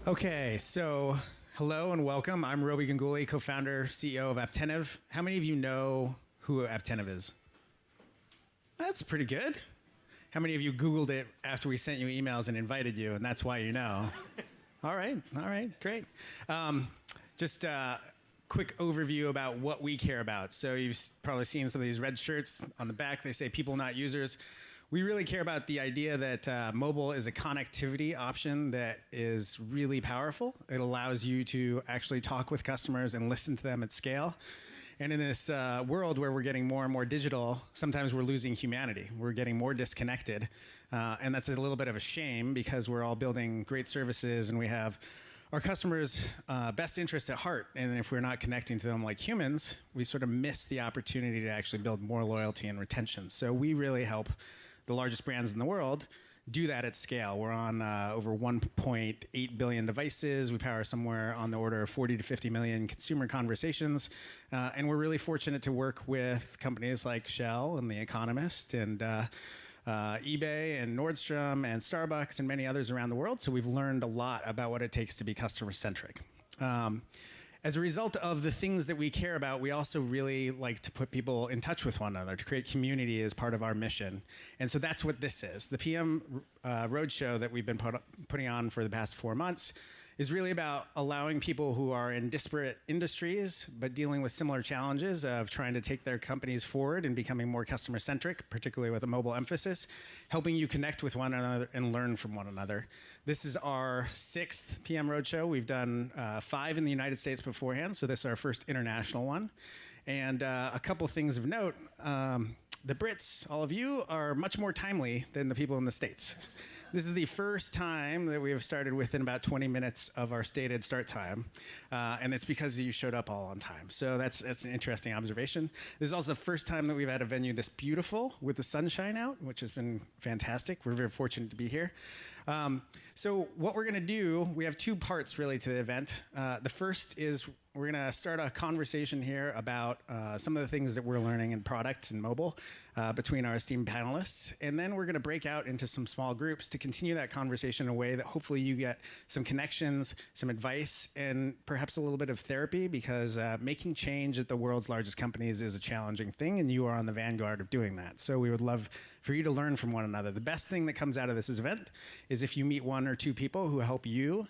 Okay, so hello and welcome. I'm Robi Ganguly, co-founder, CEO of Apptentive. How many of you know who Apptentive is? That's pretty good. How many of you Googled it after we sent you emails and invited you, and that's why you know? All right, great. Just a quick overview about what we care about. So you've probably seen some of these red shirts on the back. They say people, not users. We really care about the idea that mobile is a connectivity option that is really powerful. It allows you to actually talk with customers and listen to them at scale. And in this world where we're getting more and more digital, sometimes we're losing humanity. We're getting more disconnected. And that's a little bit of a shame because we're all building great services and we have our customers' best interests at heart. And if we're not connecting to them like humans, we sort of miss the opportunity to actually build more loyalty and retention. So we really help the largest brands in the world do that at scale. We're on over 1.8 billion devices. We power somewhere on the order of 40 to 50 million consumer conversations. And we're really fortunate to work with companies like Shell and The Economist and eBay and Nordstrom and Starbucks and many others around the world. So we've learned a lot about what it takes to be customer-centric. As a result of the things that we care about, we also really like to put people in touch with one another, to create community as part of our mission. And so that's what this is. The PM Roadshow that we've been putting on for the past 4 months is really about allowing people who are in disparate industries but dealing with similar challenges of trying to take their companies forward and becoming more customer-centric, particularly with a mobile emphasis, helping you connect with one another and learn from one another. This is our 6th PM Roadshow. We've done 5 in the United States beforehand, so this is our first international one. And a couple things of note. The Brits, all of you, are much more timely than the people in the States. This is the first time that we have started within about 20 minutes of our stated start time. And it's because you showed up all on time. So that's an interesting observation. This is also the first time that we've had a venue this beautiful with the sunshine out, which has been fantastic. We're very fortunate to be here. So what we're going to do, we have 2 parts really to the event. The first is we're going to start a conversation here about some of the things that we're learning in product and mobile between our esteemed panelists. And then we're going to break out into some small groups to continue that conversation in a way that hopefully you get some connections, some advice, and perhaps a little bit of therapy, because making change at the world's largest companies is a challenging thing, and you are on the vanguard of doing that. So we would love for you to learn from one another. The best thing that comes out of this event is if you meet 1 or 2 people who help you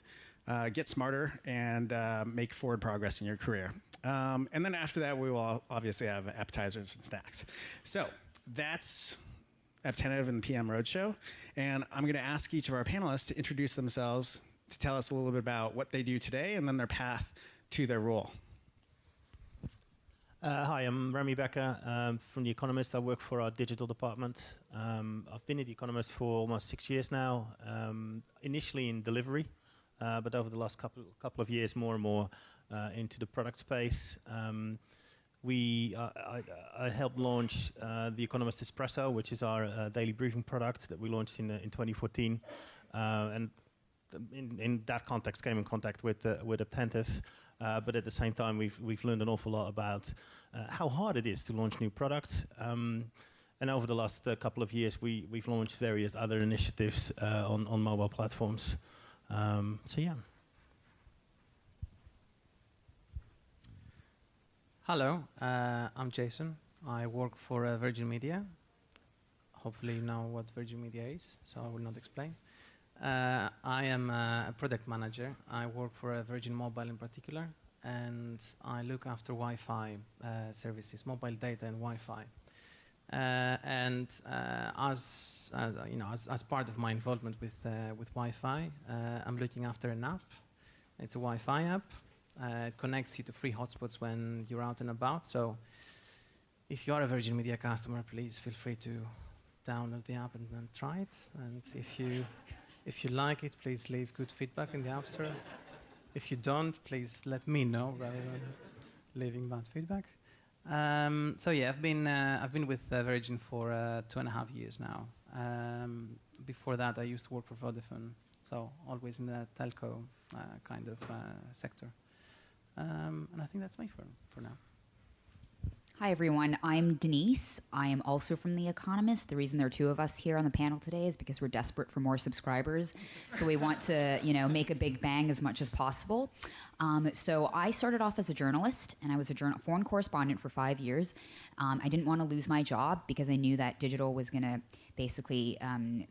get smarter and make forward progress in your career. And then after that, we will obviously have appetizers and snacks. So that's Apptentive and the PM Roadshow. And I'm going to ask each of our panelists to introduce themselves, to tell us a little bit about what they do today and then their path to their role. Hi, I'm Remy Becher from The Economist. I work for our digital department. I've been at The Economist for almost 6 years now, initially in delivery. But over the last couple of years, more and more into the product space. I helped launch The Economist Espresso, which is our daily briefing product that we launched in 2014. And in that context, came in contact with Apptentive. But at the same time, we've learned an awful lot about how hard it is to launch new products. And over the last couple of years, we've launched various other initiatives on mobile platforms. So yeah. Hello, I'm Jason. I work for Virgin Media. Hopefully you know what Virgin Media is, so I will not explain. I am a product manager. I work for Virgin Mobile in particular, and I look after Wi-Fi services, mobile data and Wi-Fi. As part of my involvement with Wi-Fi, I'm looking after an app. It's a Wi-Fi app. It connects you to free hotspots when you're out and about. So if you are a Virgin Media customer, please feel free to download the app and try it. And if you like it, please leave good feedback in the App Store. If you don't, please let me know rather than leaving bad feedback. So yeah, I've been with Virgin for 2.5 years now. Before that, I used to work for Vodafone, so always in the telco kind of sector. And I think that's me for now. Hi, everyone. I'm Denise. I am also from The Economist. The reason there are two of us here on the panel today is because we're desperate for more subscribers. So we want to, make a big bang as much as possible. So I started off as a journalist, and I was a foreign correspondent for 5 years. I didn't want to lose my job because I knew that digital was going to basically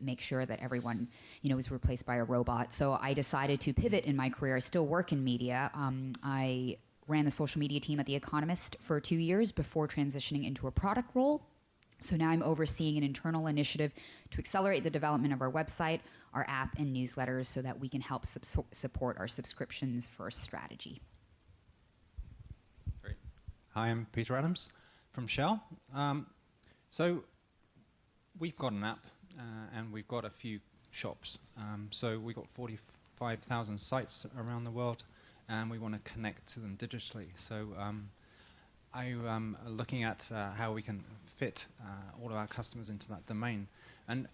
make sure that everyone, was replaced by a robot. So I decided to pivot in my career. I still work in media. I ran the social media team at The Economist for 2 years before transitioning into a product role. So now I'm overseeing an internal initiative to accelerate the development of our website, our app, and newsletters so that we can help support our subscriptions first strategy. Great. Hi, I'm Peter Adams from Shell. So we've got an app and we've got a few shops. So we've got 45,000 sites around the world, and we want to connect to them digitally. So I'm looking at how we can fit all of our customers into that domain. And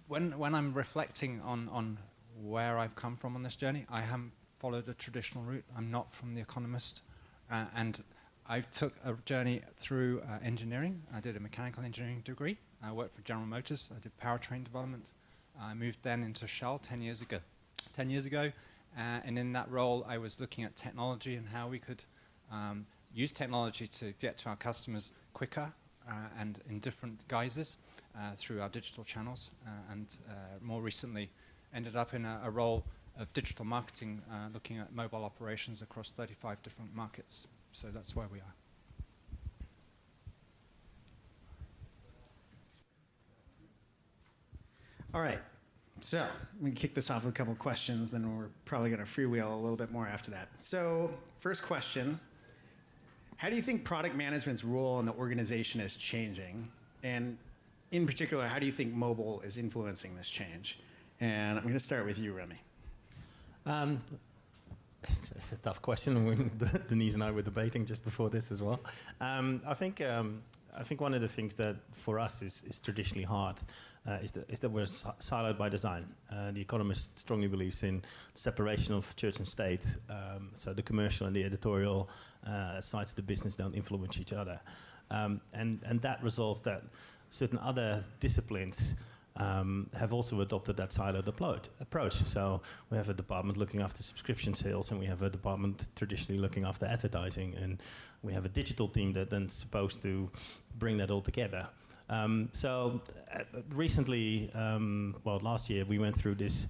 when I'm reflecting on where I've come from on this journey, I haven't followed a traditional route. I'm not from The Economist. And I took a journey through engineering. I did a mechanical engineering degree. I worked for General Motors. I did powertrain development. I moved then into Shell 10 years ago. And in that role, I was looking at technology and how we could use technology to get to our customers quicker and in different guises through our digital channels. And more recently, ended up in a role of digital marketing, looking at mobile operations across 35 different markets. So that's where we are. All right. So I'm going to kick this off with a couple of questions, then we're probably going to freewheel a little bit more after that. So first question, how do you think product management's role in the organization is changing? And in particular, how do you think mobile is influencing this change? And I'm going to start with you, Remy. It's a tough question. Denise and I were debating just before this as well. I think one of the things that for us is traditionally hard is that we're siloed by design. The Economist strongly believes in separation of church and state. So the commercial and the editorial sides of the business don't influence each other. And that results that certain other disciplines have also adopted that siloed approach. So we have a department looking after subscription sales, and we have a department traditionally looking after advertising, and we have a digital team that then's supposed to bring that all together. So recently, last year, we went through this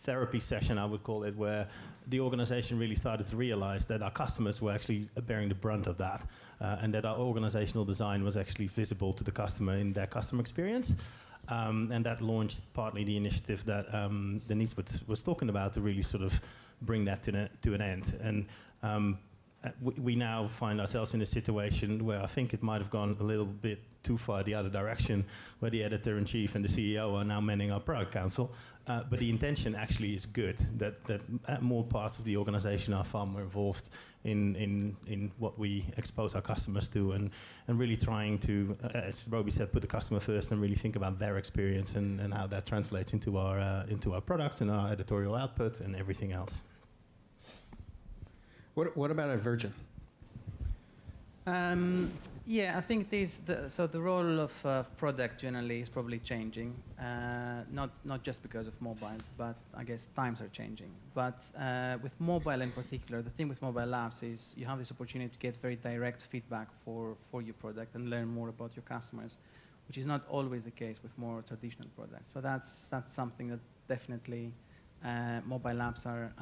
therapy session, I would call it, where the organization really started to realize that our customers were actually bearing the brunt of that, and that our organizational design was actually visible to the customer in their customer experience. And that launched partly the initiative that Denise was talking about to really sort of bring that to an end. And we now find ourselves in a situation where I think it might have gone a little bit too far the other direction, where the editor-in-chief and the CEO are now manning our product council. But the intention actually is good, that more parts of the organization are far more involved in what we expose our customers to, and really trying to, as Robi said, put the customer first and really think about their experience and how that translates into our products and our editorial output and everything else. What about at Virgin? I think the role of product generally is probably changing, not just because of mobile, but I guess times are changing. But with mobile in particular, the thing with mobile apps is you have this opportunity to get very direct feedback for your product and learn more about your customers, which is not always the case with more traditional products. So that's something that definitely mobile apps are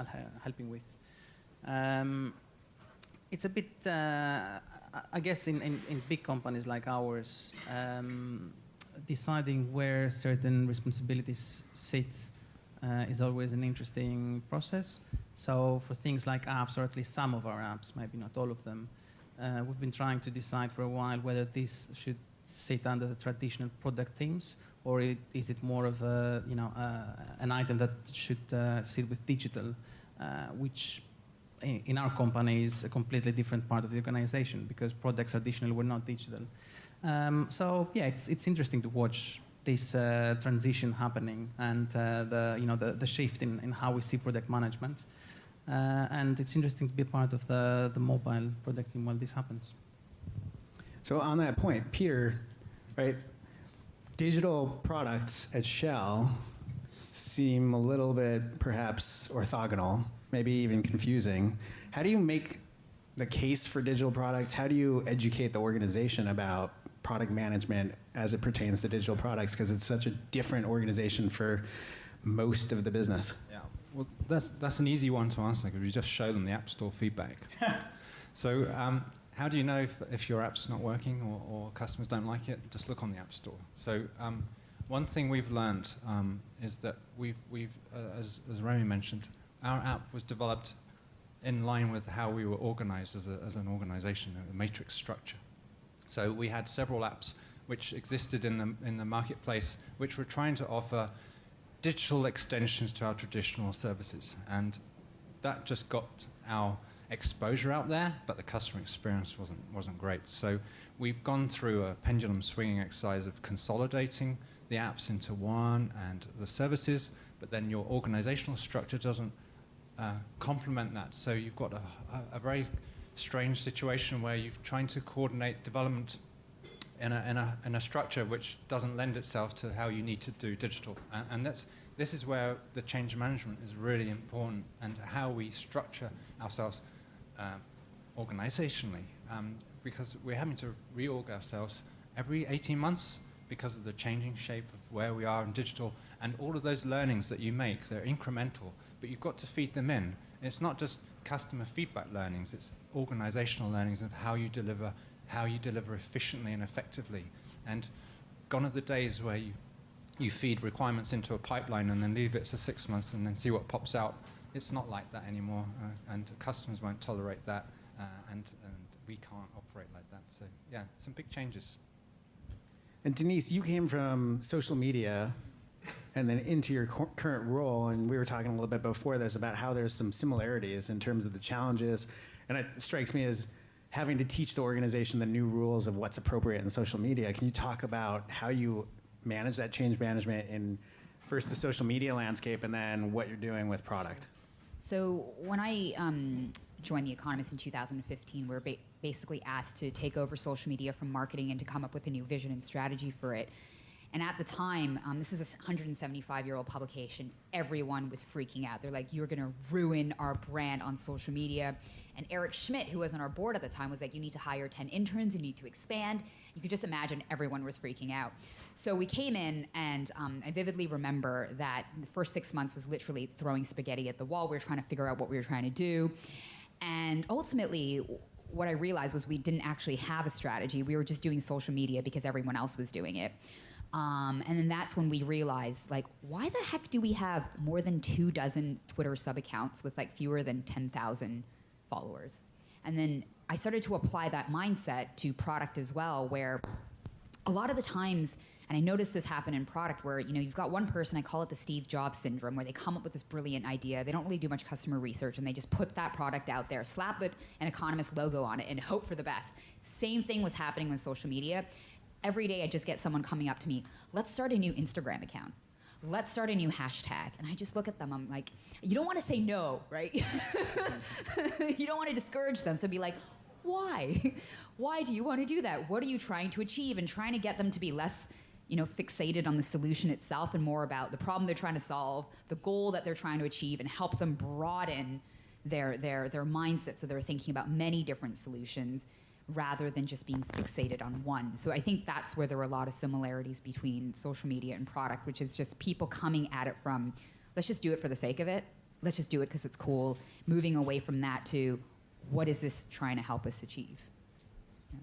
helping with. It's a bit, I guess, in big companies like ours, deciding where certain responsibilities sit is always an interesting process. So for things like apps, or at least some of our apps, maybe not all of them, we've been trying to decide for a while whether this should sit under the traditional product teams, or is it more of an item that should sit with digital, which in our company is a completely different part of the organization, because products traditionally were not digital. It's interesting to watch this transition happening, and the shift in how we see product management. And it's interesting to be part of the mobile product team while this happens. So on that point, Peter, right, digital products at Shell seem a little bit perhaps orthogonal, maybe even confusing. How do you make the case for digital products? How do you educate the organization about product management as it pertains to digital products? Because it's such a different organization for most of the business. Yeah, well, that's an easy one to answer because we just show them the App Store feedback. So how do you know if your app's not working or customers don't like it? Just look on the App Store. So one thing we've learned is that as Remy mentioned, our app was developed in line with how we were organized as an organization, a matrix structure. So we had several apps which existed in the marketplace which were trying to offer digital extensions to our traditional services. And that just got our exposure out there, but the customer experience wasn't great. So we've gone through a pendulum swinging exercise of consolidating the apps into one and the services, but then your organizational structure doesn't complement that. So you've got a very strange situation where you're trying to coordinate development in a structure which doesn't lend itself to how you need to do digital. And this is where the change management is really important, and how we structure ourselves organizationally, because we're having to reorg ourselves every 18 months because of the changing shape of where we are in digital, and all of those learnings that you make, they're incremental, but you've got to feed them in. It's not just customer feedback learnings, it's organizational learnings of how you deliver efficiently and effectively. And gone are the days where you feed requirements into a pipeline and then leave it for 6 months and then see what pops out. It's not like that anymore, and customers won't tolerate that, and we can't operate like that. So yeah, some big changes. And Denise, you came from social media and then into your current role, and we were talking a little bit before this about how there's some similarities in terms of the challenges, and it strikes me as having to teach the organization the new rules of what's appropriate in social media. Can you talk about how you manage that change management in first the social media landscape and then what you're doing with product? So when I joined The Economist in 2015, we were basically asked to take over social media from marketing and to come up with a new vision and strategy for it. And at the time, this is a 175-year-old publication, everyone was freaking out. They're like, you're going to ruin our brand on social media. And Eric Schmidt, who was on our board at the time, was like, you need to hire 10 interns, you need to expand. You could just imagine everyone was freaking out. So we came in, and I vividly remember that the first 6 months was literally throwing spaghetti at the wall. We were trying to figure out what we were trying to do. And ultimately, what I realized was we didn't actually have a strategy. We were just doing social media because everyone else was doing it. And then that's when we realized, like, why the heck do we have more than 24 Twitter sub-accounts with like fewer than 10,000 followers? And then I started to apply that mindset to product as well, where a lot of the times, and I noticed this happen in product, where you've got one person, I call it the Steve Jobs syndrome, where they come up with this brilliant idea, they don't really do much customer research, and they just put that product out there, slap an Economist logo on it, and hope for the best. Same thing was happening with social media. Every day I just get someone coming up to me, let's start a new Instagram account. Let's start a new hashtag. And I just look at them, I'm like, you don't want to say no, right? You don't want to discourage them. So be like, why? Why do you want to do that? What are you trying to achieve? And trying to get them to be less fixated on the solution itself and more about the problem they're trying to solve, the goal that they're trying to achieve, and help them broaden their mindset so they're thinking about many different solutions rather than just being fixated on one. So I think that's where there were a lot of similarities between social media and product, which is just people coming at it from, let's just do it for the sake of it. Let's just do it because it's cool. Moving away from that to, what is this trying to help us achieve? Yeah.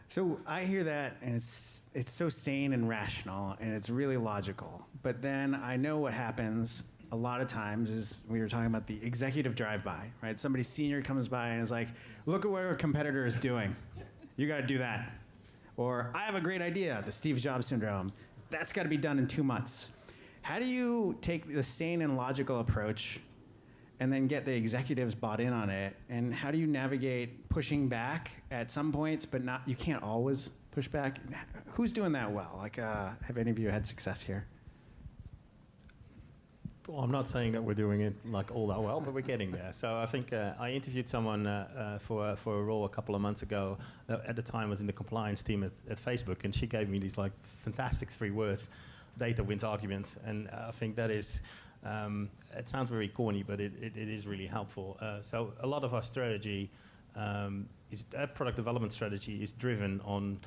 So I hear that, and it's so sane and rational, and it's really logical. But then I know what happens a lot of times is, we were talking about the executive drive-by, right? Somebody senior comes by and is like, look at what our competitor is doing. You got to do that. Or, I have a great idea, the Steve Jobs syndrome. That's got to be done in 2 months. How do you take the sane and logical approach and then get the executives bought in on it? And how do you navigate pushing back at some points, but you can't always push back? Who's doing that well? Like, have any of you had success here? Well, I'm not saying that we're doing it like all that well, but we're getting there. So I think I interviewed someone for a role a couple of months ago that at the time was in the compliance team at Facebook, and she gave me these like fantastic 3 words: data wins arguments. And I think that is, it sounds very corny, but it is really helpful. So a lot of our strategy, product development strategy, is driven on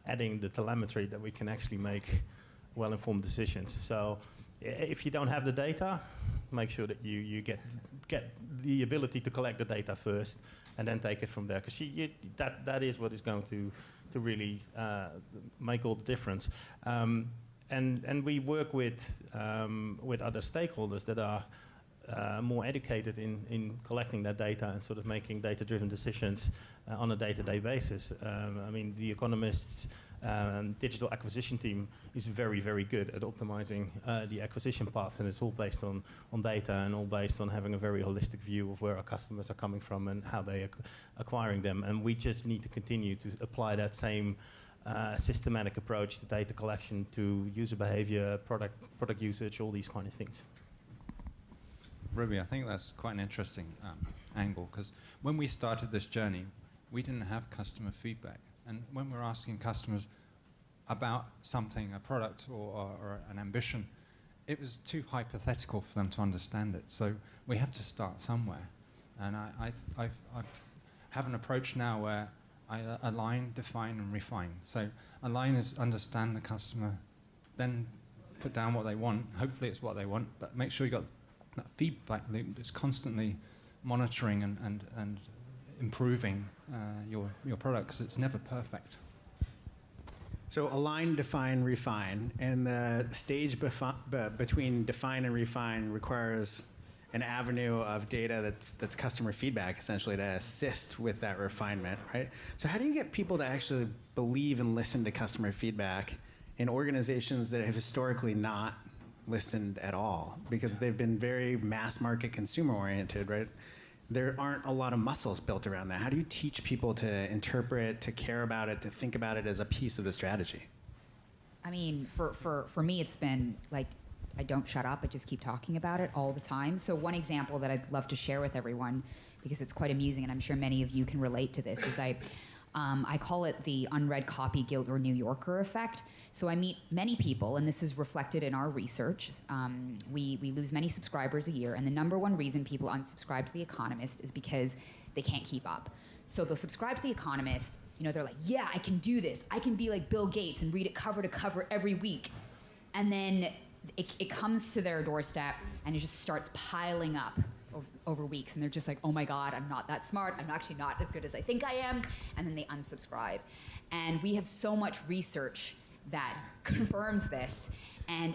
adding the telemetry that we can actually make well-informed decisions. So if you don't have the data, make sure that you get the ability to collect the data first and then take it from there, because that is what is going to really make all the difference. And we work with other stakeholders that are more educated in collecting that data and sort of making data-driven decisions on a day-to-day basis. I mean, the Economist's digital acquisition team is very, very good at optimizing the acquisition path, and it's all based on data and all based on having a very holistic view of where our customers are coming from and how they are acquiring them. And we just need to continue to apply that same systematic approach to data collection, to user behavior, product usage, all these kind of things. Ruby, I think that's quite an interesting angle, because when we started this journey, we didn't have customer feedback. And when we're asking customers about something, a product or an ambition, it was too hypothetical for them to understand it. So we have to start somewhere. And I have an approach now where I align, define, and refine. So align is understand the customer, then put down what they want. Hopefully it's what they want, but make sure you got that feedback loop that's constantly monitoring and improving your product, because it's never perfect. So align, define, refine, and the stage between define and refine requires an avenue of data that's customer feedback, essentially, to assist with that refinement, right? So how do you get people to actually believe and listen to customer feedback in organizations that have historically not listened at all, because they've been very mass market consumer oriented, right? There aren't a lot of muscles built around that. How do you teach people to interpret, to care about it, to think about it as a piece of the strategy? I mean, for me, it's been like, I don't shut up, I just keep talking about it all the time. So one example that I'd love to share with everyone, because it's quite amusing, and I'm sure many of you can relate to this, is I call it the unread copy guilt or New Yorker effect. So I meet many people, and this is reflected in our research. We lose many subscribers a year, and the number one reason people unsubscribe to The Economist is because they can't keep up. So they'll subscribe to The Economist, they're like, yeah, I can do this. I can be like Bill Gates and read it cover to cover every week. And then it comes to their doorstep, and it just starts piling up over weeks, and they're just like, oh my God, I'm not that smart, I'm actually not as good as I think I am, and then they unsubscribe. And we have so much research that confirms this, and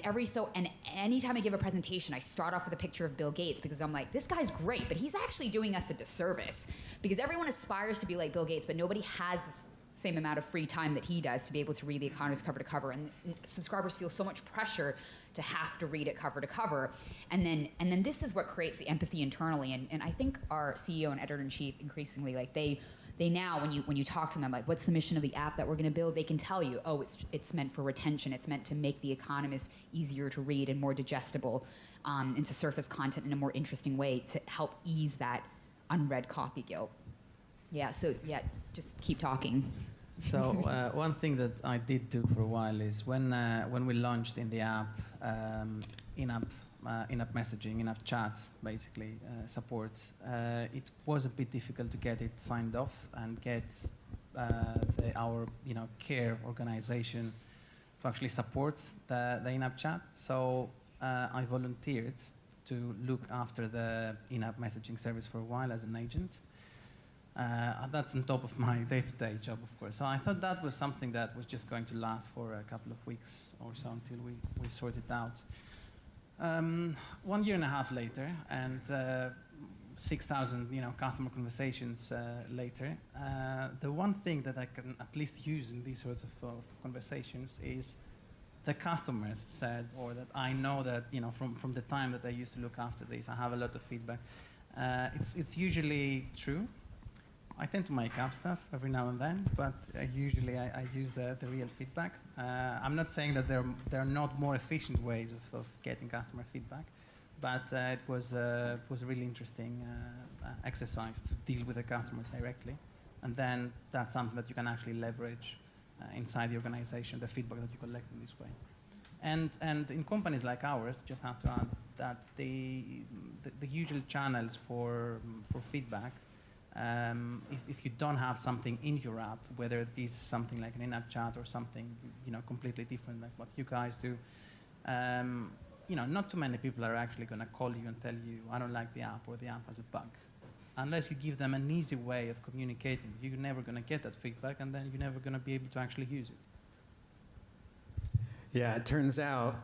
anytime I give a presentation, I start off with a picture of Bill Gates, because I'm like, this guy's great, but he's actually doing us a disservice, because everyone aspires to be like Bill Gates, but nobody has the same amount of free time that he does to be able to read The Economist cover to cover, and subscribers feel so much pressure to have to read it cover to cover, and then this is what creates the empathy internally, and I think our CEO and editor-in-chief increasingly, like they now, when you talk to them, like, what's the mission of the app that we're going to build, they can tell you, oh, it's meant for retention, it's meant to make The Economist easier to read and more digestible, and to surface content in a more interesting way to help ease that unread copy guilt. Yeah, so yeah, just keep talking. So one thing that I did do for a while is when we launched in the app, in-app messaging, in-app chat, basically support, it was a bit difficult to get it signed off and get our care organization to actually support the in-app chat. So I volunteered to look after the in-app messaging service for a while as an agent. That's on top of my day-to-day job, of course. So I thought that was something that was just going to last for a couple of weeks or so until we sort it out. 1 year and a half later, and 6,000 customer conversations later, the one thing that I can at least use in these sorts of conversations is the customers said, or that I know that from the time that I used to look after this, I have a lot of feedback. It's usually true. I tend to make up stuff every now and then, but usually I use the real feedback. I'm not saying that there are not more efficient ways of getting customer feedback, but it was a really interesting exercise to deal with the customers directly. And then that's something that you can actually leverage inside the organization, the feedback that you collect in this way. And in companies like ours, just have to add that the usual channels for feedback, if you don't have something in your app, whether it is something like an in-app chat or something completely different like what you guys do, not too many people are actually going to call you and tell you, I don't like the app or the app has a bug. Unless you give them an easy way of communicating, you're never going to get that feedback, and then you're never going to be able to actually use it. Yeah, it turns out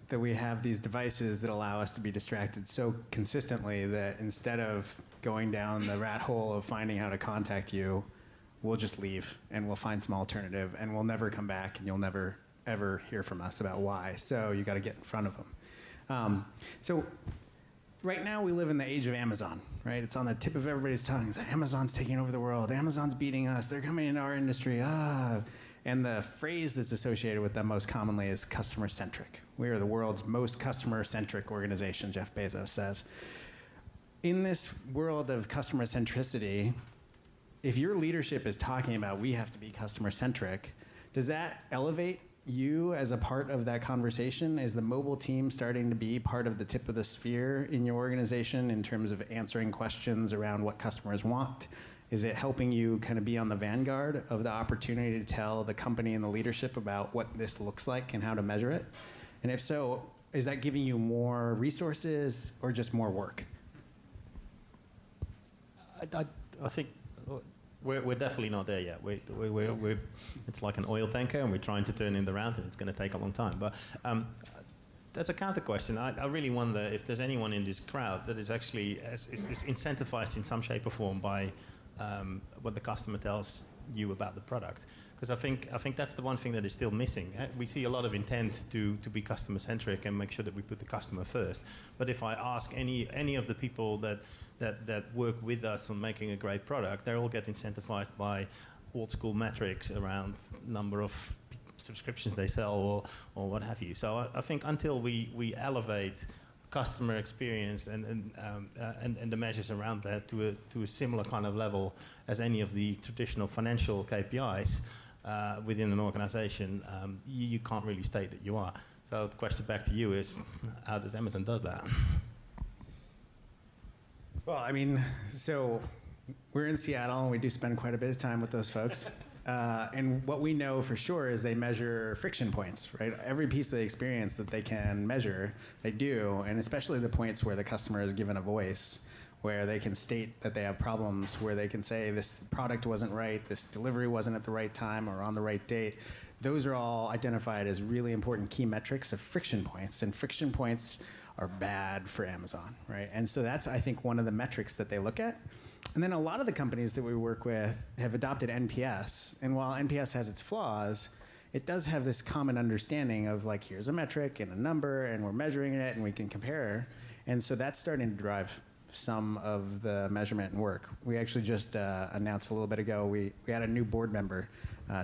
that we have these devices that allow us to be distracted so consistently that instead of going down the rat hole of finding how to contact you, we'll just leave and we'll find some alternative and we'll never come back and you'll never, ever hear from us about why. So you got to get in front of them. So right now we live in the age of Amazon, right? It's on the tip of everybody's tongue. It's like, Amazon's taking over the world. Amazon's beating us. They're coming into our industry. And the phrase that's associated with them most commonly is customer-centric. We are the world's most customer-centric organization, Jeff Bezos says. In this world of customer centricity, if your leadership is talking about we have to be customer-centric, does that elevate you as a part of that conversation? Is the mobile team starting to be part of the tip of the sphere in your organization in terms of answering questions around what customers want? Is it helping you kind of be on the vanguard of the opportunity to tell the company and the leadership about what this looks like and how to measure it? And if so, is that giving you more resources or just more work? I think we're definitely not there yet. We're it's like an oil tanker, and we're trying to turn it around, and it's going to take a long time. But that's a counter question. I really wonder if there's anyone in this crowd that is actually is incentivized in some shape or form by what the customer tells you about the product. Because I think that's the one thing that is still missing. We see a lot of intent to be customer centric and make sure that we put the customer first. But if I ask any of the people that work with us on making a great product, they all get incentivized by old school metrics around number of subscriptions they sell or what have you. So I think until we elevate customer experience and the measures around that to a similar kind of level as any of the traditional financial KPIs within an organization, you can't really state that you are. So the question back to you is, how does Amazon do that? Well, I mean, so we're in Seattle and we do spend quite a bit of time with those folks. And what we know for sure is they measure friction points, right? Every piece of the experience that they can measure, they do, and especially the points where the customer is given a voice, where they can state that they have problems, where they can say this product wasn't right, this delivery wasn't at the right time or on the right date. Those are all identified as really important key metrics of friction points, and friction points are bad for Amazon, right? And so that's, I think, one of the metrics that they look at. And then a lot of the companies that we work with have adopted NPS. And while NPS has its flaws, it does have this common understanding of like, here's a metric and a number, and we're measuring it, and we can compare. And so that's starting to drive some of the measurement and work. We actually just announced a little bit ago, we had a new board member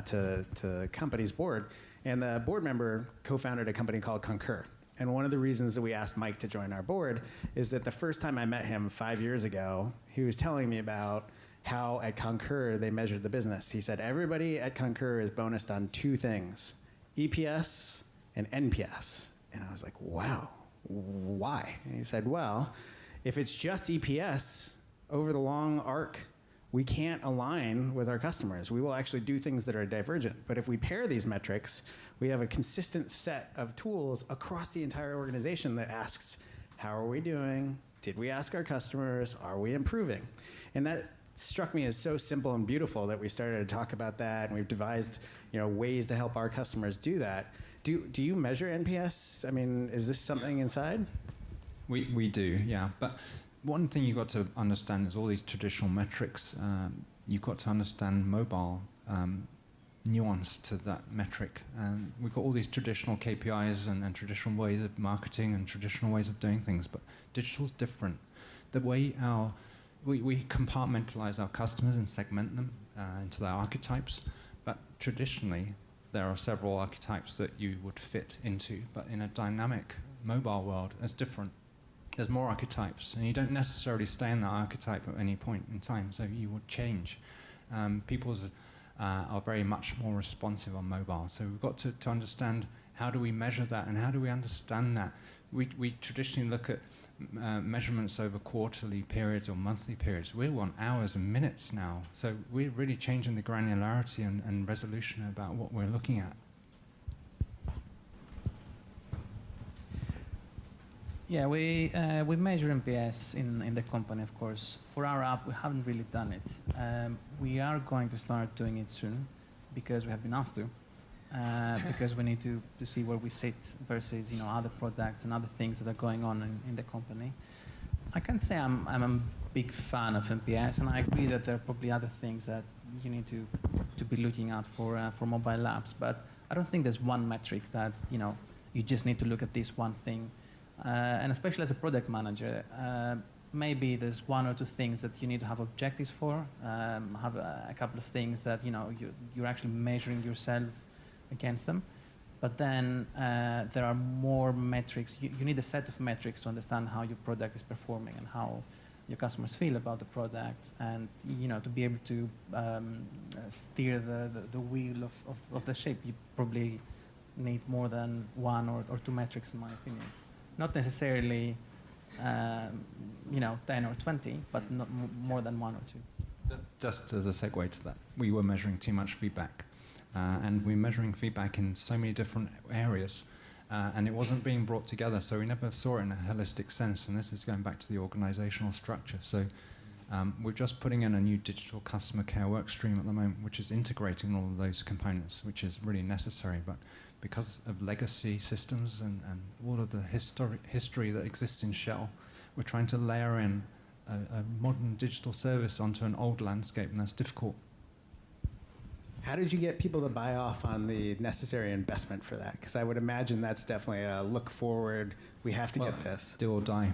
to the company's board. And the board member co-founded a company called Concur. And one of the reasons that we asked Mike to join our board is that the first time I met him 5 years ago, he was telling me about how at Concur they measured the business. He said, everybody at Concur is bonused on two things, EPS and NPS. And I was like, wow, why? And he said, well, if it's just EPS over the long arc, we can't align with our customers. We will actually do things that are divergent. But if we pair these metrics, we have a consistent set of tools across the entire organization that asks, how are we doing? Did we ask our customers? Are we improving? And that struck me as so simple and beautiful that we started to talk about that, and we've devised ways to help our customers do that. Do you measure NPS? I mean, is this something inside? We do, yeah. But one thing you've got to understand is all these traditional metrics, you've got to understand mobile nuance to that metric. And we've got all these traditional KPIs and traditional ways of marketing and traditional ways of doing things, but digital's different. The way our we compartmentalize our customers and segment them into their archetypes, but traditionally there are several archetypes that you would fit into, but in a dynamic mobile world, it's different. There's more archetypes, and you don't necessarily stay in that archetype at any point in time, so you would change. People are very much more responsive on mobile, so we've got to understand how do we measure that and how do we understand that. We traditionally look at measurements over quarterly periods or monthly periods. We want hours and minutes now, so we're really changing the granularity and resolution about what we're looking at. Yeah, we measure NPS in the company, of course. For our app, we haven't really done it. We are going to start doing it soon because we have been asked to. Because we need to see where we sit versus other products and other things that are going on in the company. I can't say I'm a big fan of NPS, and I agree that there are probably other things that you need to be looking at for mobile apps. But I don't think there's one metric that you just need to look at this one thing. And especially as a product manager, maybe there's one or two things that you need to have objectives for. Have a couple of things that you're actually measuring yourself against them. But then there are more metrics. You need a set of metrics to understand how your product is performing and how your customers feel about the product, and to be able to steer the wheel of the ship. You probably need more than one or two metrics, in my opinion. Not necessarily 10 or 20, but not more than one or two. Just as a segue to that, we were measuring too much feedback. And we're measuring feedback in so many different areas, and it wasn't being brought together, so we never saw it in a holistic sense, and this is going back to the organizational structure. So we're just putting in a new digital customer care work stream at the moment, which is integrating all of those components, which is really necessary. But because of legacy systems and all of the history that exists in Shell, we're trying to layer in a modern digital service onto an old landscape, and that's difficult. How did you get people to buy off on the necessary investment for that? Because I would imagine that's definitely a look forward. We have to get this. Do or die.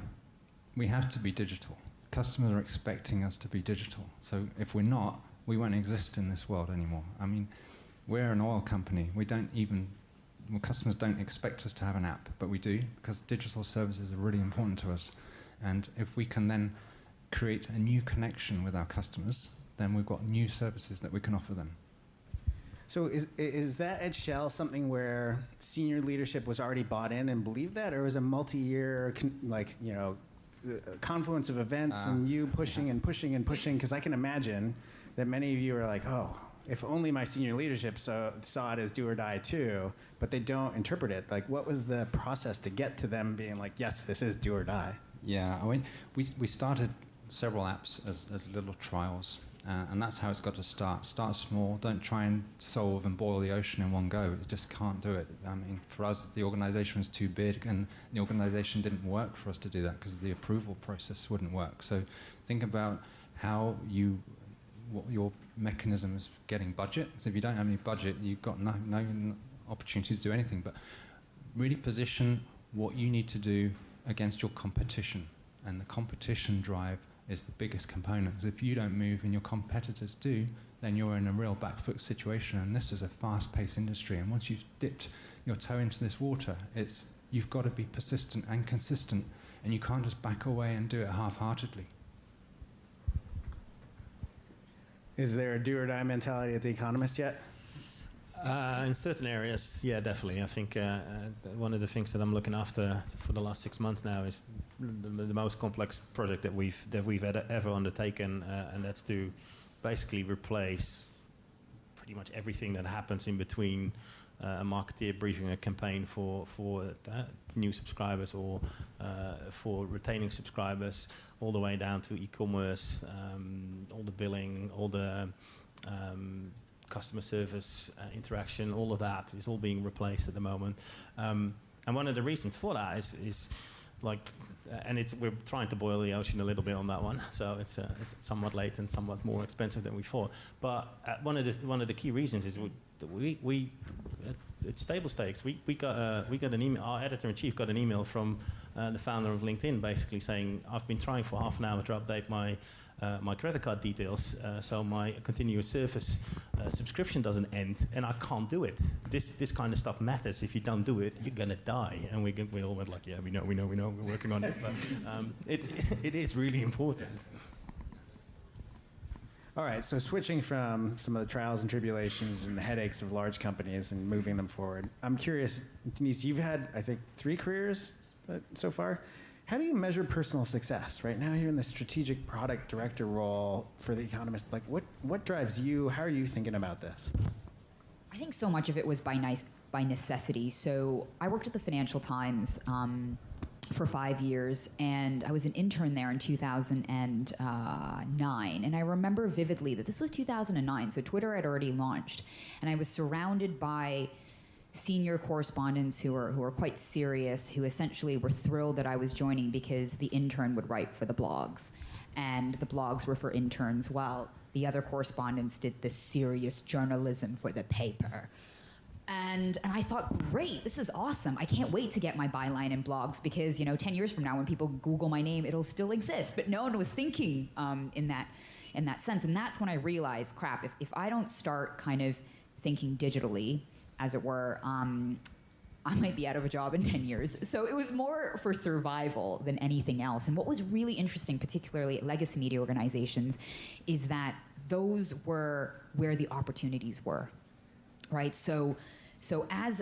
We have to be digital. Customers are expecting us to be digital. So if we're not, we won't exist in this world anymore. I mean, we're an oil company. Customers don't expect us to have an app, but we do, because digital services are really important to us. And if we can then create a new connection with our customers, then we've got new services that we can offer them. So is that at Shell something where senior leadership was already bought in and believed that, or was a multi-year confluence of events and you pushing and pushing and pushing? Because I can imagine that many of you are like, oh, if only my senior leadership saw it as do or die too, but they don't interpret it. Like, what was the process to get to them being like, yes, this is do or die? Yeah, I mean, we started several apps as little trials. And that's how it's got to start. Start small. Don't try and solve and boil the ocean in one go. You just can't do it. I mean, for us, the organisation was too big, and the organisation didn't work for us to do that because the approval process wouldn't work. So think about what your mechanism is for getting budget. So if you don't have any budget, you've got no opportunity to do anything. But really position what you need to do against your competition, and the competition drive is the biggest component. Because if you don't move and your competitors do, then you're in a real back foot situation. And this is a fast-paced industry. And once you've dipped your toe into this water, you've got to be persistent and consistent. And you can't just back away and do it half-heartedly. Is there a do or die mentality at The Economist yet? In certain areas, yeah, definitely. I think one of the things that I'm looking after for the last 6 months now is the most complex project that we've ever undertaken, and that's to basically replace pretty much everything that happens in between a marketeer briefing a campaign for new subscribers or for retaining subscribers, all the way down to e-commerce, all the billing, all the customer service interaction, all of that is all being replaced at the moment. And one of the reasons for that is like, we're trying to boil the ocean a little bit on that one. So it's somewhat late and somewhat more expensive than we thought. But one of the key reasons is that we it's table stakes. We got an email. Our editor-in-chief got an email from the founder of LinkedIn, basically saying, "I've been trying for half an hour to update my credit card details, so my continuous service subscription doesn't end, and I can't do it. This kind of stuff matters. If you don't do it, you're gonna die." And we all went like, "Yeah, we know, we're working on it." But it is really important. All right, so switching from some of the trials and tribulations and the headaches of large companies and moving them forward, I'm curious, Denise, you've had, I think, 3 careers so far. How do you measure personal success? Right now you're in the strategic product director role for The Economist. Like, what drives you? How are you thinking about this? I think so much of it was by necessity. So I worked at the Financial Times for 5 years, and I was an intern there in 2009. And I remember vividly that this was 2009, so Twitter had already launched, and I was surrounded by senior correspondents who were quite serious, who essentially were thrilled that I was joining because the intern would write for the blogs, and the blogs were for interns, while the other correspondents did the serious journalism for the paper. And I thought, great, this is awesome. I can't wait to get my byline in blogs because, 10 years from now, when people Google my name, it'll still exist. But no one was thinking in that sense. And that's when I realized, crap, if I don't start kind of thinking digitally, as it were, I might be out of a job in 10 years. So it was more for survival than anything else. And what was really interesting, particularly at legacy media organizations, is that those were where the opportunities were, right? So as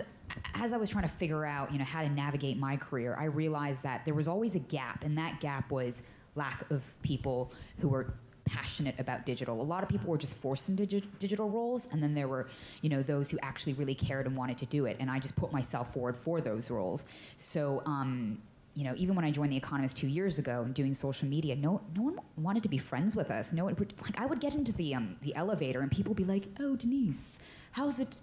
I was trying to figure out, how to navigate my career, I realized that there was always a gap, and that gap was lack of people who were passionate about digital. A lot of people were just forced into digital roles, and then there were, those who actually really cared and wanted to do it, and I just put myself forward for those roles. So, even when I joined The Economist 2 years ago and doing social media, no one wanted to be friends with us. No one would, I would get into the elevator and people would be like, "Oh, Denise, how's it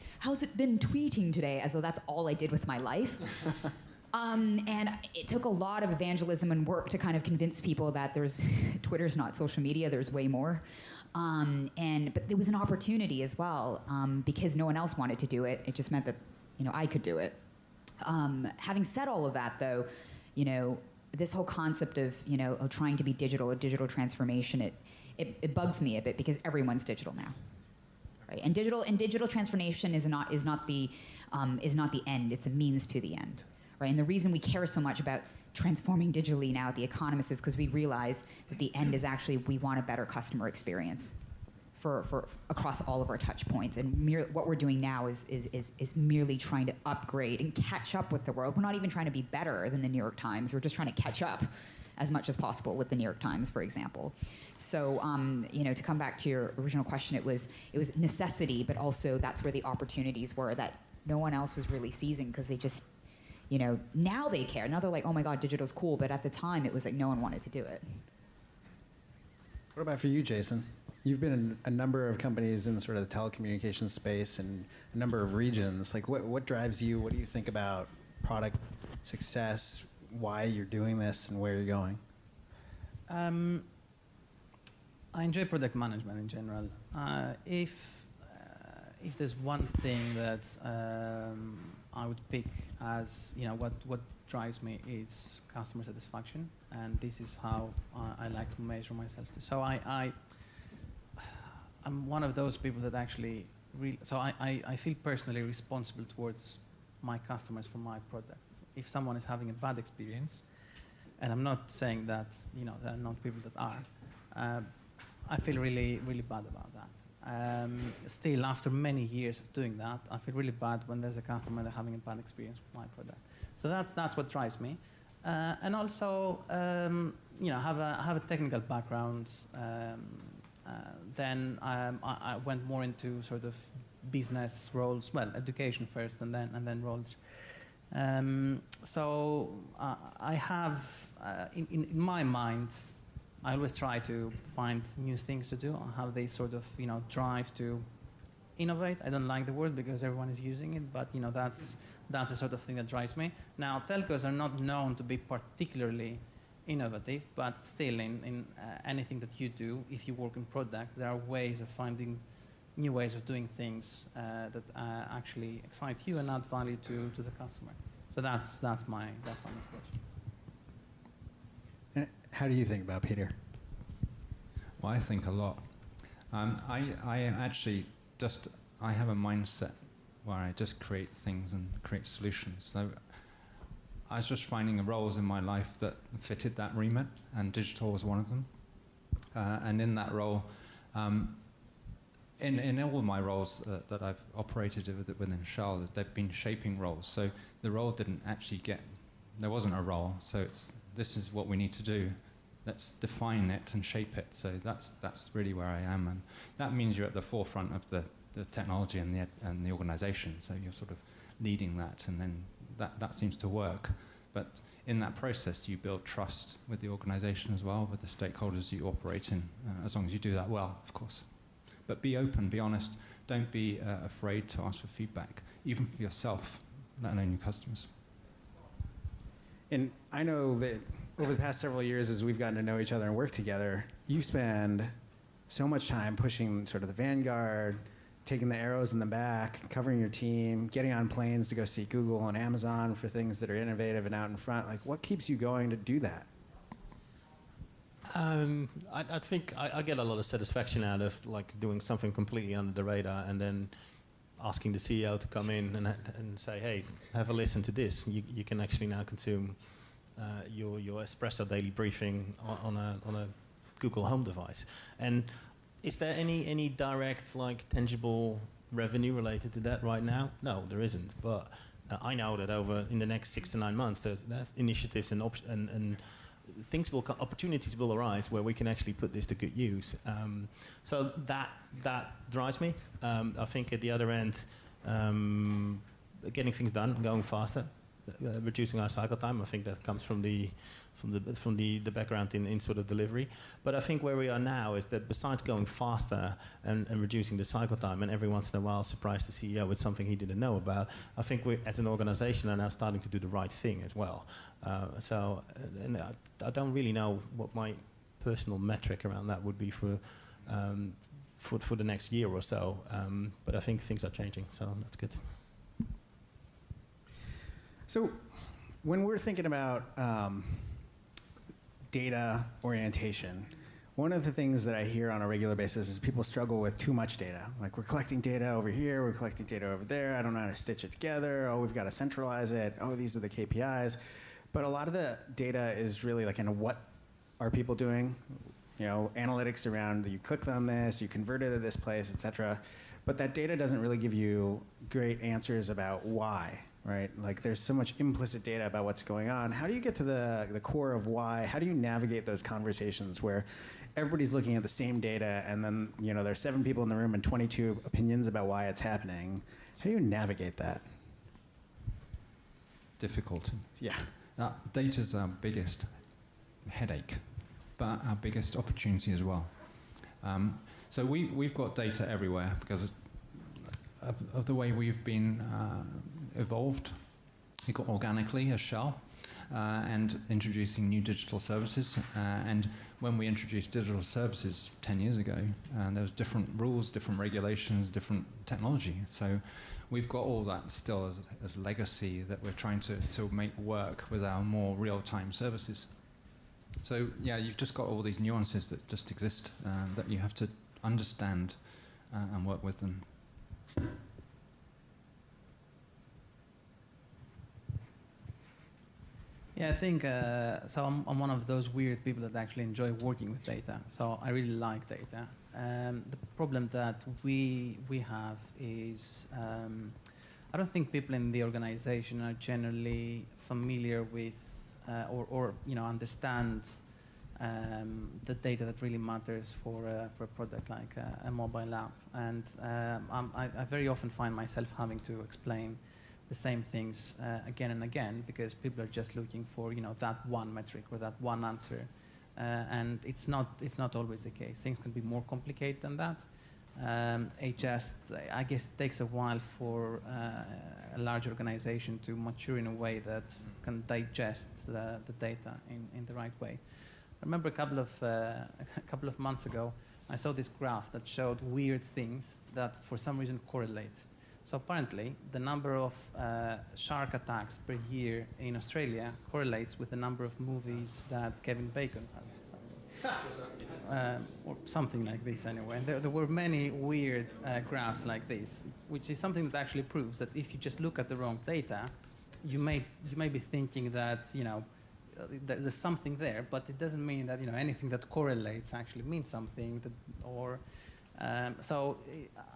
been tweeting today?" As though that's all I did with my life. And it took a lot of evangelism and work to kind of convince people that Twitter's not social media, there's way more. But there was an opportunity as well, because no one else wanted to do it. It just meant that, I could do it. Having said all of that, though, this whole concept of, of trying to be digital, or digital transformation, it bugs me a bit because everyone's digital now, right? And digital transformation is not the end; it's a means to the end, right? And the reason we care so much about transforming digitally now at The Economist is because we realize that the end is actually we want a better customer experience for across all of our touch points. And what we're doing now is merely trying to upgrade and catch up with the world. We're not even trying to be better than the New York Times. We're just trying to catch up as much as possible with the New York Times, for example. So, to come back to your original question, it was necessity, but also that's where the opportunities were that no one else was really seizing because they just, now they care. Now they're like, oh my God, digital's cool. But at the time, it was like no one wanted to do it. What about for you, Jason? You've been in a number of companies in sort of the telecommunications space and a number of regions. Like, what drives you? What do you think about product success, why you're doing this, and where you're going? I enjoy product management in general. If there's one thing that I would pick as what drives me is customer satisfaction, and this is how I like to measure myself. So I'm one of those people that actually I feel personally responsible towards my customers for my product. If someone is having a bad experience, and I'm not saying that there are not people that are, I feel really, really bad about that. Still, after many years of doing that, I feel really bad when there's a customer that's having a bad experience with my product. So that's what drives me, and also have a technical background. Then I went more into sort of business roles. Well, education first, and then roles. So I have in my mind, I always try to find new things to do. I have this sort of drive to innovate. I don't like the word because everyone is using it, but that's the sort of thing that drives me. Now, telcos are not known to be particularly innovative, but still in anything that you do, if you work in product, there are ways of finding new ways of doing things that actually excite you and add value to the customer. So that's my motivation. How do you think about Peter? Well, I think a lot. I actually I have a mindset where I just create things and create solutions. So I was just finding roles in my life that fitted that remit, and digital was one of them. And in that role, in all my roles that I've operated within Shell, they've been shaping roles. So the role didn't actually there wasn't a role. So this is what we need to do. Let's define it and shape it. So that's really where I am, and that means you're at the forefront of the technology and the organization. So you're sort of leading that, and then that seems to work. But in that process, you build trust with the organization as well, with the stakeholders you operate in, as long as you do that well, of course. But be open, be honest. Don't be afraid to ask for feedback, even for yourself, let alone your customers. And I know that over the past several years, as we've gotten to know each other and work together, you spend so much time pushing sort of the vanguard, taking the arrows in the back, covering your team, getting on planes to go see Google and Amazon for things that are innovative and out in front. Like, what keeps you going to do that? I think I get a lot of satisfaction out of like doing something completely under the radar and then asking the CEO to come in and say, hey, have a listen to this. You can actually now consume your espresso daily briefing on a Google Home device. And is there any direct, like, tangible revenue related to that right now? No, there isn't. But I know that in the next 6 to 9 months, there's initiatives and opportunities will arise where we can actually put this to good use. So that drives me. I think at the other end, getting things done, going faster, reducing our cycle time. I think that comes from the background in sort of delivery. But I think where we are now is that besides going faster and reducing the cycle time, and every once in a while surprise the CEO with something he didn't know about, I think we as an organization are now starting to do the right thing as well. So I don't really know what my personal metric around that would be for the next year or so. But I think things are changing, so that's good. So when we're thinking about data orientation, one of the things that I hear on a regular basis is people struggle with too much data. Like, we're collecting data over here, we're collecting data over there, I don't know how to stitch it together, oh, we've got to centralize it, oh, these are the KPIs. But a lot of the data is really like, what are people doing? You know, analytics around, you clicked on this, you converted to this place, et cetera. But that data doesn't really give you great answers about why. Right? Like, there's so much implicit data about what's going on. How do you get to the core of why? How do you navigate those conversations where everybody's looking at the same data and then, you know, there's 7 people in the room and 22 opinions about why it's happening? How do you navigate that? Difficult. Yeah. Data's our biggest headache, but our biggest opportunity as well. So we've got data everywhere because of the way we've been evolved organically as Shell, and introducing new digital services. And when we introduced digital services 10 years ago, there was different rules, different regulations, different technology. So we've got all that still as legacy that we're trying to make work with our more real-time services. So yeah, you've just got all these nuances that just exist that you have to understand and work with them. Yeah, I think, so I'm one of those weird people that actually enjoy working with data. So I really like data. The problem that we have is I don't think people in the organization are generally familiar with or understand the data that really matters for a product like a mobile app. And I very often find myself having to explain the same things again and again because people are just looking for that one metric or that one answer, and it's not always the case. Things can be more complicated than that. I guess it takes a while for a large organization to mature in a way that can digest the data in the right way. I remember a couple of months ago, I saw this graph that showed weird things that for some reason correlate. So apparently, the number of shark attacks per year in Australia correlates with the number of movies that Kevin Bacon has. Or something like this anyway. There were many weird graphs like this, which is something that actually proves that if you just look at the wrong data, you may be thinking that there's something there, but it doesn't mean that anything that correlates actually means something. So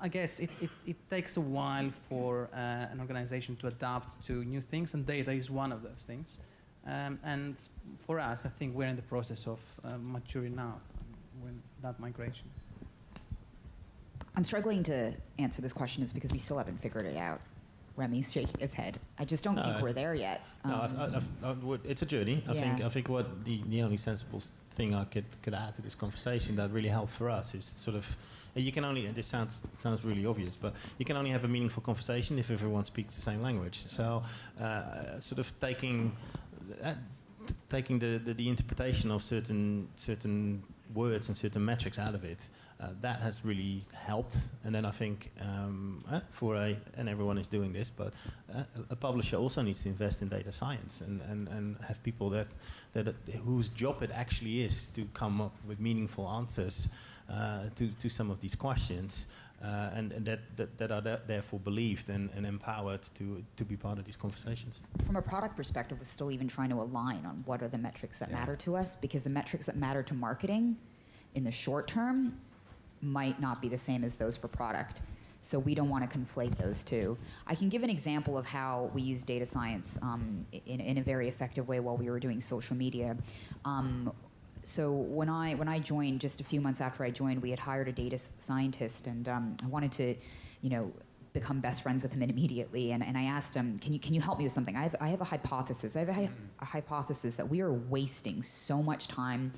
I guess it takes a while for an organization to adapt to new things, and data is one of those things. And for us, I think we're in the process of maturing now with that migration. I'm struggling to answer this question is because we still haven't figured it out. Remy's shaking his head. I just don't think we're there yet. It's a journey. I think what the only sensible thing I could add to this conversation that really helped for us is sort of, you can only, and this sounds really obvious, but you can only have a meaningful conversation if everyone speaks the same language. So sort of taking the interpretation of certain words and certain metrics out of it, that has really helped. And then I think and everyone is doing this, but a publisher also needs to invest in data science and have people that whose job it actually is to come up with meaningful answers to some of these questions. And that are therefore believed and empowered to be part of these conversations. From a product perspective, we're still even trying to align on what are the metrics that matter to us, because the metrics that matter to marketing in the short term might not be the same as those for product. So we don't want to conflate those two. I can give an example of how we use data science in a very effective way while we were doing social media. So when I joined, just a few months after I joined, we had hired a data scientist, and I wanted to, become best friends with him immediately. And I asked him, can you help me with something? I have a hypothesis. I have a hypothesis that we are wasting so much time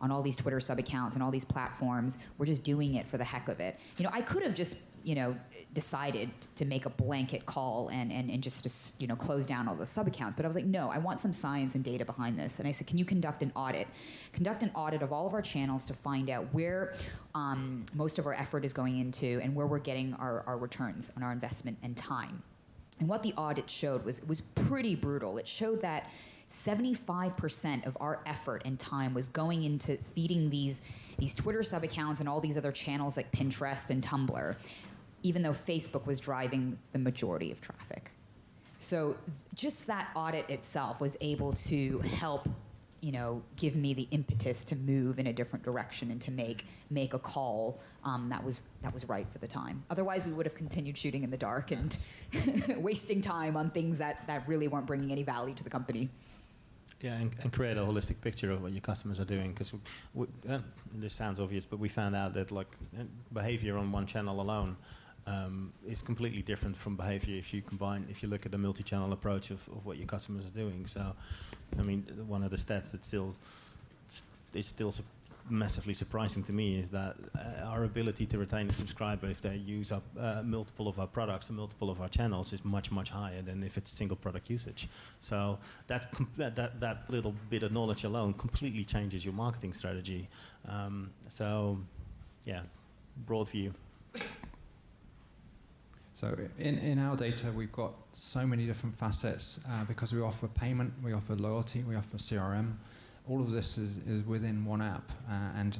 on all these Twitter sub-accounts and all these platforms. We're just doing it for the heck of it. I could have just, decided to make a blanket call and just to, close down all the sub-accounts. But I was like, no, I want some science and data behind this. And I said, can you conduct an audit? Conduct an audit of all of our channels to find out where most of our effort is going into and where we're getting our returns on our investment and time. And what the audit showed was pretty brutal. It showed that 75% of our effort and time was going into feeding these Twitter sub-accounts and all these other channels like Pinterest and Tumblr, even though Facebook was driving the majority of traffic. So just that audit itself was able to help, give me the impetus to move in a different direction and to make a call that was right for the time. Otherwise, we would have continued shooting in the dark and wasting time on things that really weren't bringing any value to the company. Yeah, and create a holistic picture of what your customers are doing. Because this sounds obvious, but we found out that behavior on one channel alone is completely different from behavior if you look at the multi-channel approach of what your customers are doing. So, one of the stats that is still massively surprising to me is that our ability to retain a subscriber if they use up multiple of our products and multiple of our channels is much, much higher than if it's single product usage. So that little bit of knowledge alone completely changes your marketing strategy. Broadview. So in our data, we've got so many different facets because we offer payment, we offer loyalty, we offer CRM. All of this is within one app, and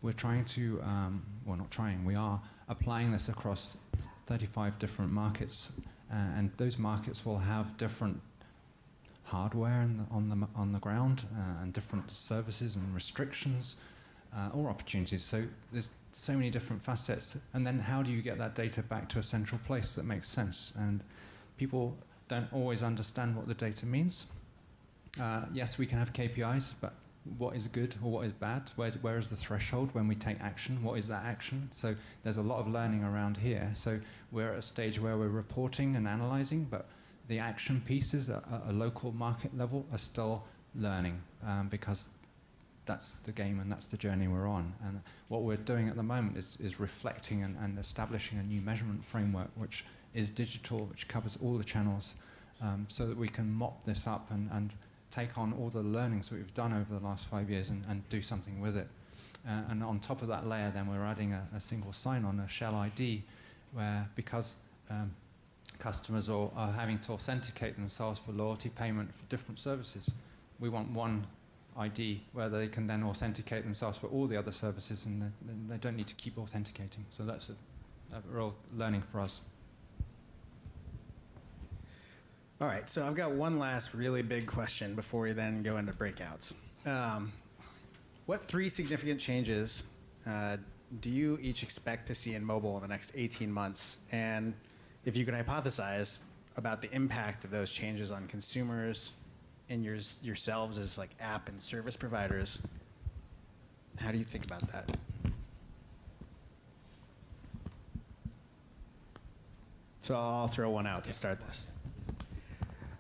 we're trying to, we are applying this across 35 different markets, and those markets will have different hardware on the ground and different services and restrictions or opportunities. So there's so many different facets, and then how do you get that data back to a central place that makes sense? And people don't always understand what the data means. Yes, we can have KPIs, but what is good or what is bad? Where is the threshold when we take action? What is that action? So there's a lot of learning around here. So we're at a stage where we're reporting and analyzing, but the action pieces at a local market level are still learning because that's the game and that's the journey we're on. And what we're doing at the moment is reflecting and establishing a new measurement framework which is digital, which covers all the channels, so that we can mop this up and take on all the learnings that we've done over the last 5 years and do something with it. And on top of that layer, then we're adding a single sign-on, a Shell ID, where because customers are having to authenticate themselves for loyalty payment for different services, we want one ID where they can then authenticate themselves for all the other services, and they don't need to keep authenticating. So that's a real learning for us. All right, so I've got one last really big question before we then go into breakouts. What 3 significant changes do you each expect to see in mobile in the next 18 months? And if you could hypothesize about the impact of those changes on consumers and yourselves as like app and service providers, how do you think about that? So I'll throw one out to start this.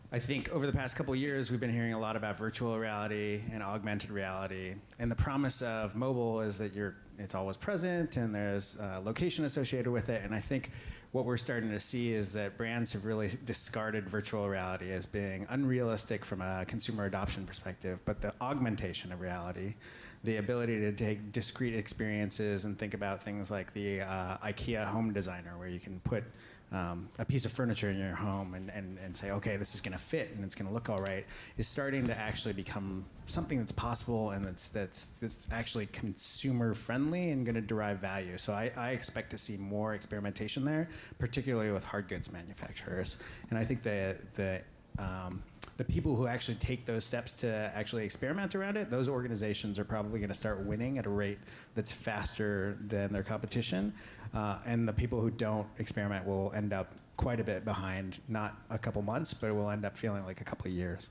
I think over the past couple of years, we've been hearing a lot about virtual reality and augmented reality. And the promise of mobile is that it's always present and there's location associated with it. And I think what we're starting to see is that brands have really discarded virtual reality as being unrealistic from a consumer adoption perspective. But the augmentation of reality, the ability to take discrete experiences and think about things like the IKEA home designer, where you can put a piece of furniture in your home and say, okay, this is going to fit and it's going to look all right, is starting to actually become something that's possible and that's actually consumer friendly and going to derive value. So I expect to see more experimentation there, particularly with hard goods manufacturers. And I think the people who actually take those steps to actually experiment around it, those organizations are probably going to start winning at a rate that's faster than their competition. And the people who don't experiment will end up quite a bit behind, not a couple months, but it will end up feeling like a couple of years.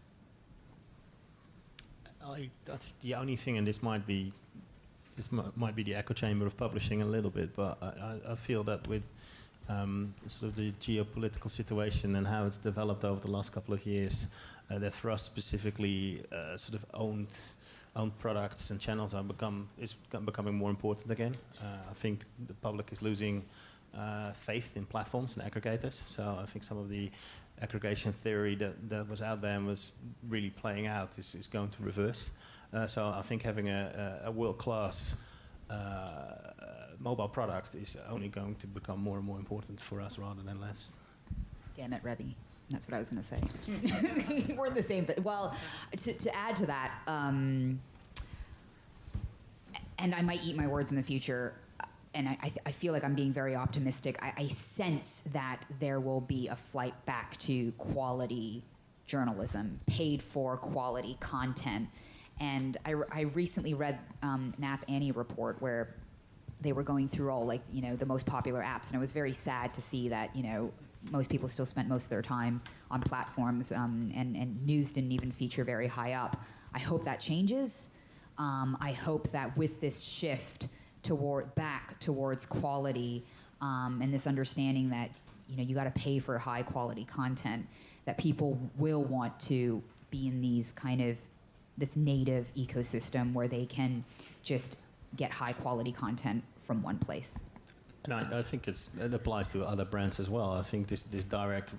That's the only thing, and this might be the echo chamber of publishing a little bit, but I feel that with sort of the geopolitical situation and how it's developed over the last couple of years, that for us specifically, sort of owned products and channels is becoming more important again. I think the public is losing faith in platforms and aggregators. So I think some of the aggregation theory that was out there and was really playing out is going to reverse. So I think having a world-class mobile product is only going to become more and more important for us rather than less. Damn it, Remy. That's what I was going to say. We're the same, but well, to add to that, and I might eat my words in the future, and I feel like I'm being very optimistic. I sense that there will be a flight back to quality journalism, paid for quality content. And I recently read an App Annie report where they were going through all the most popular apps, and it was very sad to see that most people still spent most of their time on platforms, and news didn't even feature very high up. I hope that changes. I hope that with this shift back towards quality, and this understanding that you got to pay for high quality content, that people will want to be in this native ecosystem where they can just get high quality content from one place. And I think it applies to other brands as well. I think this direct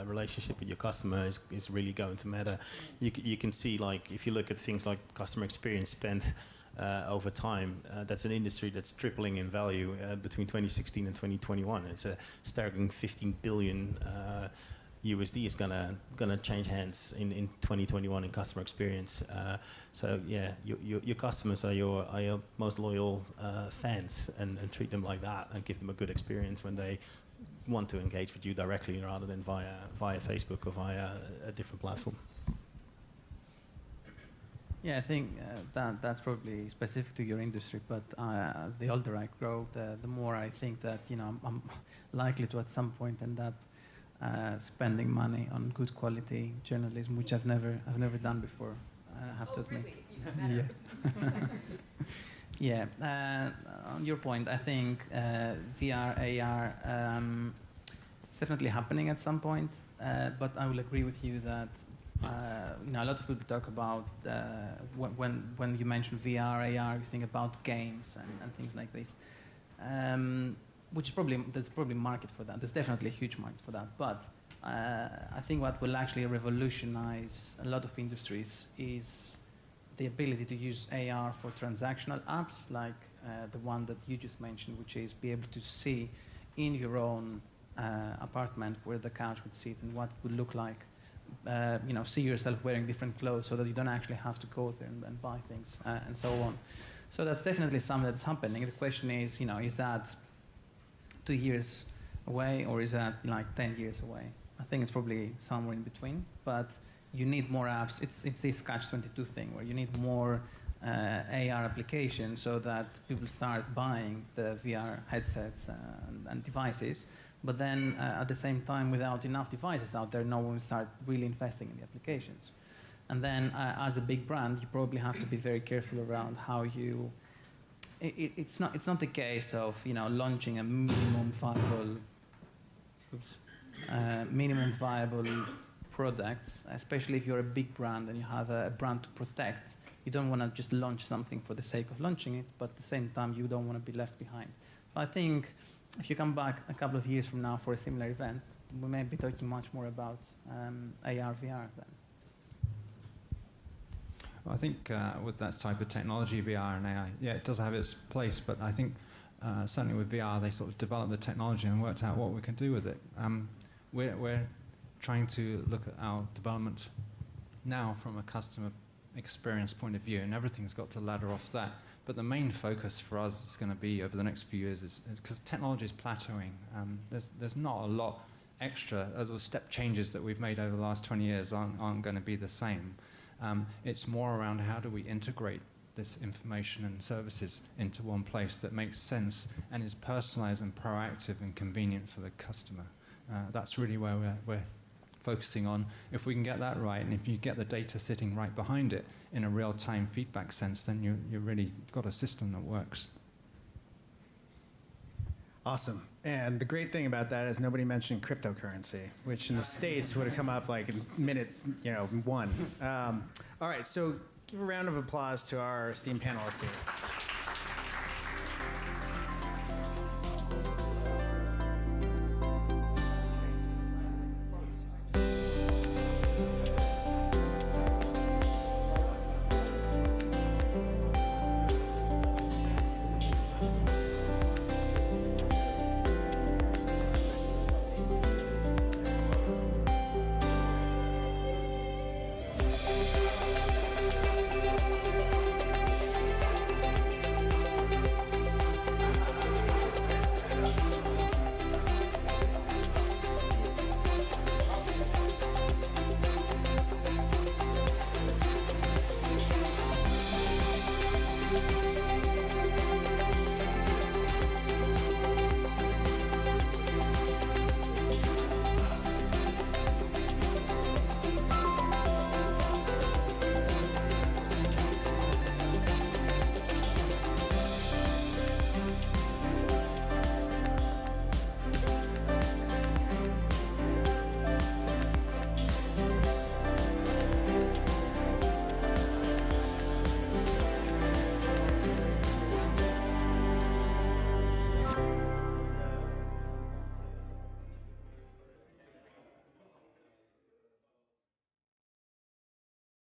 relationship with your customer is really going to matter. You can see, if you look at things like customer experience spent over time, that's an industry that's tripling in value between 2016 and 2021. It's a staggering 15 billion USD is gonna change hands in 2021 in customer experience. So yeah, your customers are your most loyal fans, and treat them like that and give them a good experience when they want to engage with you directly rather than via Facebook or via a different platform. Yeah, I think that's probably specific to your industry, but the older I grow, the more I think that I'm likely to at some point end up spending money on good quality journalism, which I've never done before. I have to admit. Really? Yes. Yeah. On your point, I think VR, AR, it's definitely happening at some point. But I will agree with you that a lot of people talk about when you mention VR, AR, you think about games and things like this. Which there's probably a market for that. There's definitely a huge market for that. But I think what will actually revolutionize a lot of industries is the ability to use AR for transactional apps, like the one that you just mentioned, which is be able to see in your own apartment where the couch would sit and what it would look like. See yourself wearing different clothes so that you don't actually have to go there and buy things and so on. So that's definitely something that's happening. The question is, is that 2 years away or is that like 10 years away? I think it's probably somewhere in between, but you need more apps. It's this catch-22 thing where you need more AR applications so that people start buying the VR headsets and devices. But then at the same time, without enough devices out there, no one will start really investing in the applications. And then as a big brand, you probably have to be very careful around how you... It's not the case of launching a minimum viable product, especially if you're a big brand and you have a brand to protect. You don't want to just launch something for the sake of launching it, but at the same time, you don't want to be left behind. I think if you come back a couple of years from now for a similar event, we may be talking much more about AR, VR then. Well, I think with that type of technology, VR and AI, it does have its place, but I think certainly with VR, they sort of developed the technology and worked out what we can do with it. We're trying to look at our development now from a customer experience point of view, and everything's got to ladder off that. But the main focus for us is going to be over the next few years is because technology is plateauing. There's not a lot extra. The step changes that we've made over the last 20 years aren't going to be the same. It's more around how do we integrate this information and services into one place that makes sense and is personalized and proactive and convenient for the customer. That's really where we're focusing on. If we can get that right, and if you get the data sitting right behind it in a real-time feedback sense, then you really got a system that works. Awesome. And the great thing about that is nobody mentioned cryptocurrency, which in the States would have come up like in minute, one. All right, so give a round of applause to our esteemed panelists here.